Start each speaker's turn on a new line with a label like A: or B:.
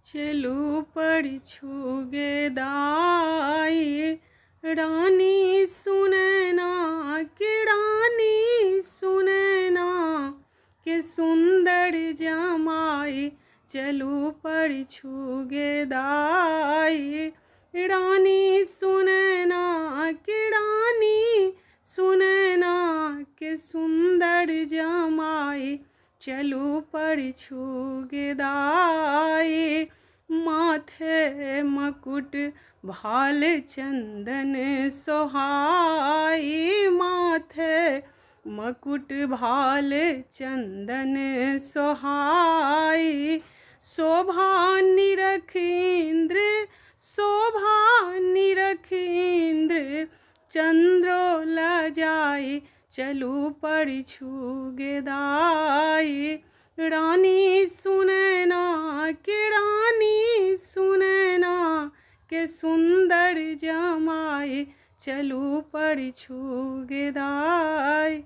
A: चलू पड़छु गे दाई, रानी सुने ना कि रानी सुने ना के सुंदर जमाई। चलू पड़छु गे दाई, रानी सुने ना कि रानी सुने ना के सुंदर जमाई। चलू पड़छु गे दाई, माथे मकुट भाल चंदन सोहाई। माथे मकुट भाल चंदन सोहाई। शोभा निरख इंद्र, शोभा निरख इंद्र, चंद्रो लजाई। चलू पड़छु गे दाई, रानी सुने ना कि रानी सुने ना के सुंदर जमाई। चलू पड़छु गे दाई।